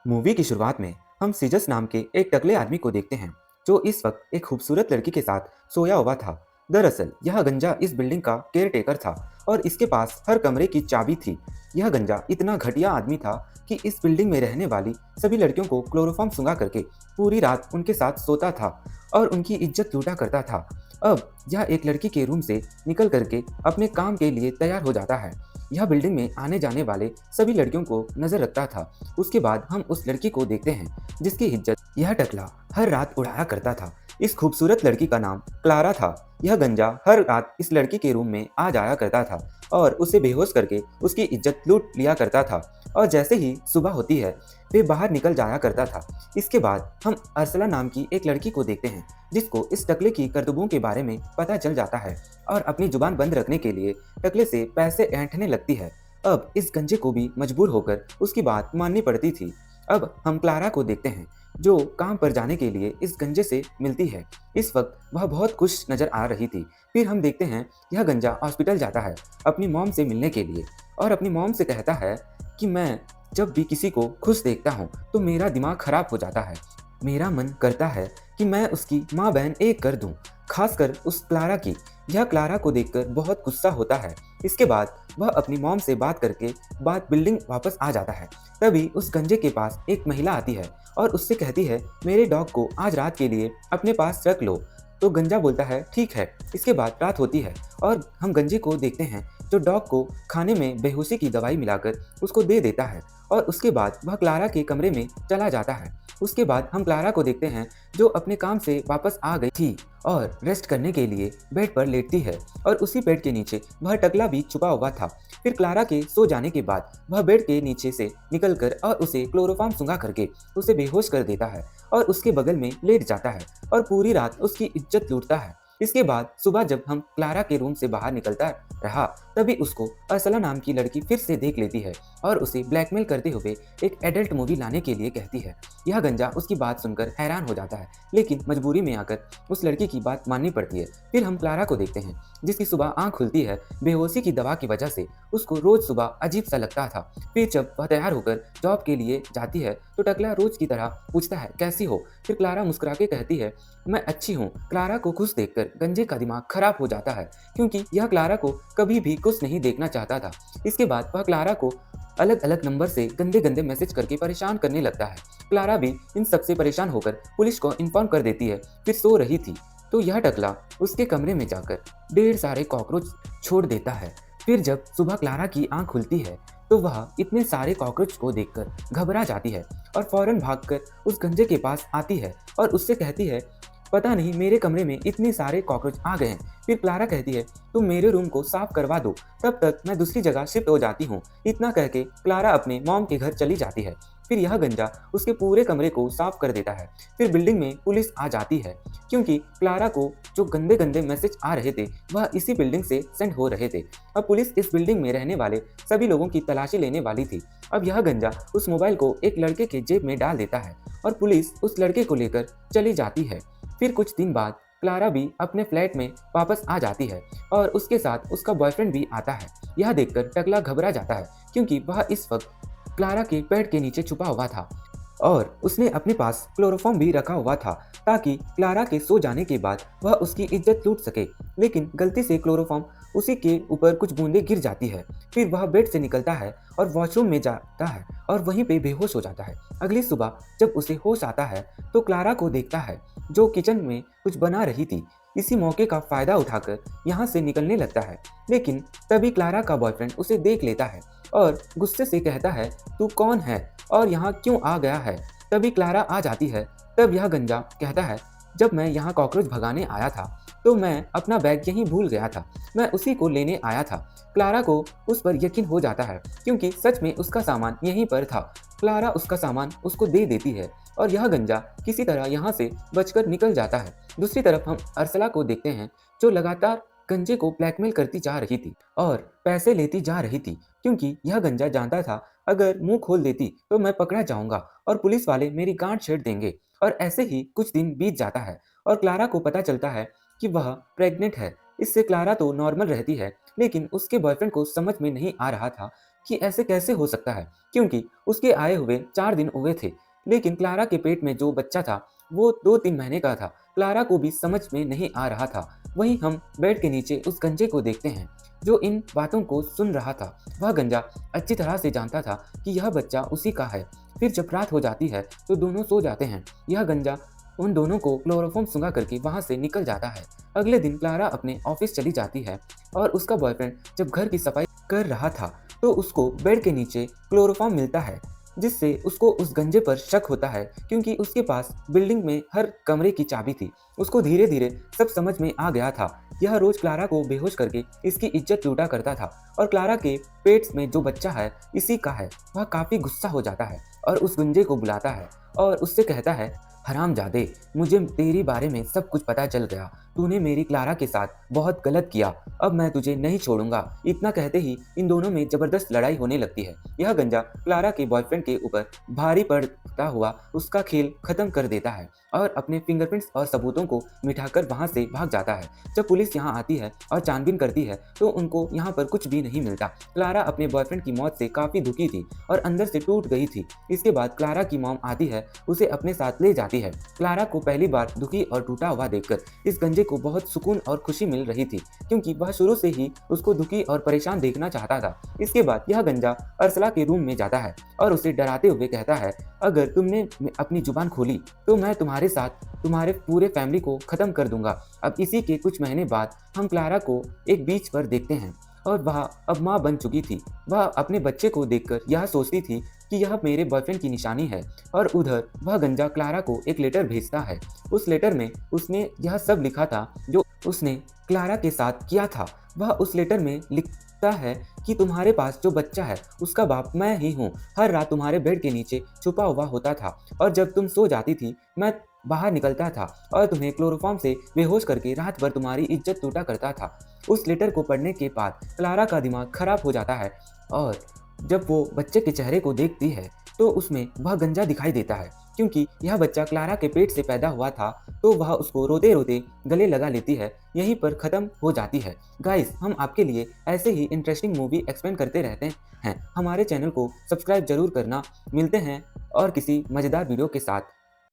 Movie की शुरुआत में हम सीजस नाम के एक टकले आदमी को देखते हैं जो इस वक्त एक खूबसूरत लड़की के साथ सोया हुआ था। दरअसल यह गंजा इस बिल्डिंग का केयर टेकर था और इसके पास हर कमरे की चाबी थी। यह गंजा इतना घटिया आदमी था कि इस बिल्डिंग में रहने वाली सभी लड़कियों को क्लोरोफॉर्म सुंघा करके पूरी रात उनके साथ सोता था और उनकी इज्जत लूटा करता था। अब यह एक लड़की के रूम से निकल करके अपने काम के लिए तैयार हो जाता है। यह बिल्डिंग में आने जाने वाले सभी लड़कियों को नजर रखता था। उसके बाद हम उस लड़की को देखते हैं जिसकी इज्जत यह टकला हर रात उड़ाया करता था। इस खूबसूरत लड़की का नाम क्लारा था। यह गंजा हर रात इस लड़की के रूम में आ जाया करता था और उसे बेहोश करके उसकी इज्जत लूट लिया करता था और जैसे ही सुबह होती है वे बाहर निकल जाया करता था। इसके बाद हम अर्सला नाम की एक लड़की को देखते हैं जिसको इस टकले की करतूतों के बारे में पता चल जाता है और अपनी जुबान बंद रखने के लिए टकले से पैसे ऐंठने लगती है। अब इस गंजे को भी मजबूर होकर उसकी बात माननी पड़ती थी। अब हम क्लारा को देखते हैं जो काम पर जाने के लिए इस गंजे से मिलती है। इस वक्त वह बहुत खुश नजर आ रही थी। फिर हम देखते हैं यह गंजा हॉस्पिटल जाता है अपनी मॉम से मिलने के लिए और अपनी मॉम से कहता है कि मैं जब भी किसी को खुश देखता हूँ तो मेरा दिमाग खराब हो जाता है। मेरा मन करता है कि मैं उसकी माँ बहन एक कर दूं, खासकर उस क्लारा की। यह क्लारा को देखकर बहुत गुस्सा होता है। इसके बाद वह अपनी मॉम से बात करके बात बिल्डिंग वापस आ जाता है। तभी उस गंजे के पास एक महिला आती है और उससे कहती है मेरे डॉग को आज रात के लिए अपने पास रख लो। तो गंजा बोलता है ठीक है। इसके बाद रात होती है और हम गंजे को देखते हैं जो डॉग को खाने में बेहोशी की दवाई मिलाकर उसको दे देता है और उसके बाद वह क्लारा के कमरे में चला जाता है। उसके बाद हम क्लारा को देखते हैं जो अपने काम से वापस आ गई थी और रेस्ट करने के लिए बेड पर लेटती है और उसी बेड के नीचे वह टकला भी छुपा हुआ था। फिर क्लारा के सो जाने के बाद वह बेड के नीचे से निकलकर और उसे क्लोरोफॉर्म सुंघा करके उसे बेहोश कर देता है और उसके बगल में लेट जाता है और पूरी रात उसकी इज्जत लूटता है। इसके बाद सुबह जब हम क्लारा के रूम से बाहर निकलता रहा तभी उसको अर्सला नाम की लड़की फिर से देख लेती है और उसे ब्लैकमेल करते हुए एक एडल्ट मूवी लाने के लिए कहती है। यह गंजा उसकी बात सुनकर हैरान हो जाता है लेकिन मजबूरी में आकर उस लड़की की बात माननी पड़ती है। फिर हम क्लारा को देखते हैं जिसकी सुबह आंख खुलती है बेहोशी की दवा की वजह से। उसको रोज सुबह अजीब सा लगता था। फिर जब वह तैयार होकर जॉब के लिए जाती है तो टकला रोज की तरह पूछता है कैसी हो। फिर क्लारा मुस्कुरा के कहती है मैं अच्छी हूँ। क्लारा को खुश देखकर गंजे का दिमाग खराब हो जाता है क्योंकि यह क्लारा को कभी भी खुश नहीं देखना चाहता था। इसके बाद वह क्लारा को अलग अलग नंबर से गंदे गंदे मैसेज करके परेशान करने लगता है। क्लारा भी इन सबसे परेशान होकर पुलिस को इन्फॉर्म कर देती है। फिर सो रही थी तो यह टकला उसके कमरे में जाकर ढेर सारे कॉकरोच छोड़ देता है। फिर जब सुबह क्लारा की आंख खुलती है तो वह इतने सारे कॉकरोच को देखकर घबरा जाती है और फौरन भागकर उस गंजे के पास आती है और उससे कहती है पता नहीं मेरे कमरे में इतने सारे कॉकरोच आ गए हैं। फिर क्लारा कहती है तुम मेरे रूम को साफ करवा दो तब तक मैं दूसरी जगह शिफ्ट हो जाती हूँ। इतना कह के क्लारा अपने मॉम के घर चली जाती है। फिर यह गंजा उसके पूरे कमरे को साफ कर देता है। फिर बिल्डिंग में पुलिस आ जाती है क्योंकि क्लारा को जो गंदे गंदे मैसेज आ रहे थे वह इसी बिल्डिंग से सेंड हो रहे थे। अब पुलिस इस बिल्डिंग में रहने वाले सभी लोगों की तलाशी लेने वाली थी। अब यह गंजा उस मोबाइल को एक लड़के के जेब में डाल देता है और पुलिस उस लड़के को लेकर चली जाती है। फिर कुछ दिन बाद क्लारा भी अपने फ्लैट में वापस आ जाती है और उसके साथ उसका बॉयफ्रेंड भी आता है। यह देखकर टकला घबरा जाता है क्योंकि वह इस वक्त क्लारा के पेड़ के नीचे छुपा हुआ था और उसने अपने पास क्लोरोफॉर्म भी रखा हुआ था ताकि क्लारा के सो जाने के बाद वह उसकी इज्जत लूट सके। लेकिन गलती से क्लोरोफॉर्म उसी के ऊपर कुछ बूंदें गिर जाती है। फिर वह बेड से निकलता है और वॉशरूम में जाता है और वहीं पे बेहोश हो जाता है। अगली सुबह जब उसे होश आता है तो क्लारा को देखता है जो किचन में कुछ बना रही थी। इसी मौके का फायदा उठाकर यहाँ से निकलने लगता है लेकिन तभी क्लारा का बॉयफ्रेंड उसे देख लेता है और गुस्से से कहता है तू कौन है और यहाँ क्यों आ गया है। तभी क्लारा आ जाती है। तब यह गंजा कहता है जब मैं यहाँ कॉकरोच भगाने आया था तो मैं अपना बैग यहीं भूल गया था, मैं उसी को लेने आया था। क्लारा को उस पर यकीन हो जाता है क्योंकि सच में उसका सामान यहीं पर था। क्लारा उसका सामान उसको दे देती है और यह गंजा किसी तरह यहाँ से बचकर निकल जाता है। दूसरी तरफ हम अर्सला को देखते हैं जो लगातार गंजे को ब्लैकमेल करती जा रही थी और पैसे लेती जा रही थी क्योंकि यह गंजा जानता था अगर मुंह खोल देती तो मैं पकड़ा जाऊंगा और पुलिस वाले मेरी गांड छेड़ देंगे। और ऐसे ही कुछ दिन बीत जाता है और क्लारा को पता चलता है कि वह प्रेग्नेंट है। इससे क्लारा तो नॉर्मल रहती है लेकिन उसके बॉयफ्रेंड को समझ में नहीं आ रहा था कि ऐसे कैसे हो सकता है, क्योंकि उसके आए हुए 4 दिन हुए थे। लेकिन क्लारा के पेट में जो बच्चा था वो 2-3 महीने का था। क्लारा को भी समझ में नहीं आ रहा था। वहीं हम बेड के नीचे उस गंजे को देखते हैं जो इन बातों को सुन रहा था। वह गंजा अच्छी तरह से जानता था कि यह बच्चा उसी का है। फिर जब रात हो जाती है तो दोनों सो जाते हैं। यह गंजा उन दोनों को क्लोरोफॉर्म सूंघा करके वहां से निकल जाता है। अगले दिन क्लारा अपने ऑफिस चली जाती है और उसका बॉयफ्रेंड जब घर की सफाई कर रहा था तो उसको बेड के नीचे क्लोरोफॉर्म मिलता है, जिससे उसको उस गंजे पर शक होता है क्योंकि उसके पास बिल्डिंग में हर कमरे की चाबी थी। उसको धीरे धीरे सब समझ में आ गया था। यह रोज क्लारा को बेहोश करके इसकी इज्जत लूटा करता था और क्लारा के पेट में जो बच्चा है इसी का है। वह काफी गुस्सा हो जाता है और उस गुंजे को बुलाता है और उससे कहता है, हरामजादे, मुझे तेरे बारे में सब कुछ पता चल गया। तूने मेरी क्लारा के साथ बहुत गलत किया। अब मैं तुझे नहीं छोड़ूंगा। इतना कहते ही इन दोनों में जबरदस्त लड़ाई होने लगती है। यह गंजा क्लारा के बॉयफ्रेंड के ऊपर भारी पड़ता हुआ उसका खेल खत्म कर देता है और अपने फिंगरप्रिंट्स और सबूतों को मिटाकर वहां से भाग जाता है। जब पुलिस यहाँ आती है और छानबीन करती है तो उनको यहाँ पर कुछ भी नहीं मिलता। क्लारा अपने बॉयफ्रेंड की मौत से काफी दुखी थी और अंदर से टूट गई थी। इसके बाद क्लारा की मॉम आती है, उसे अपने साथ ले जाती है। क्लारा को पहली बार दुखी और टूटा हुआ देखकर इस गंजे को बहुत सुकून और खुशी मिल रही थी, क्योंकि वह शुरू से ही उसको दुखी और परेशान देखना चाहता था। इसके बाद यह गंजा अरसला के रूम में जाता है और उसे डराते हुए कहता है, अगर तुमने अपनी जुबान खोली तो मैं तुम्हारे साथ तुम्हारे पूरे फैमिली को खत्म कर दूंगा। अब इसी के कुछ महीने बाद हम क्लारा को एक बीच पर देखते हैं और वह अब माँ बन चुकी थी। वह अपने बच्चे को देखकर यह सोचती थी कि यह मेरे बॉयफ्रेंड की निशानी है और उधर वह गंजा क्लारा को एक लेटर भेजता है। उस लेटर में उसने यह सब लिखा था जो उसने क्लारा के साथ किया था। वह उस लेटर में लिखता है कि तुम्हारे पास जो बच्चा है उसका बाप मैं ही हूँ। हर रात तुम्हारे बेड के नीचे छुपा हुआ होता था और जब तुम सो जाती थी मैं बाहर निकलता था और तुम्हें क्लोरोफॉर्म से बेहोश करके रात भर तुम्हारी इज्जत लूटा करता था। उस लेटर को पढ़ने के बाद क्लारा का दिमाग खराब हो जाता है और जब वो बच्चे के चेहरे को देखती है तो उसमें वह गंजा दिखाई देता है, क्योंकि यह बच्चा क्लारा के पेट से पैदा हुआ था। तो वह उसको रोते रोते गले लगा लेती है। यहीं पर खत्म हो जाती है। गाइस, हम आपके लिए ऐसे ही इंटरेस्टिंग मूवी एक्सप्लेन करते रहते हैं। हमारे चैनल को सब्सक्राइब जरूर करना। मिलते हैं और किसी मजेदार वीडियो के साथ।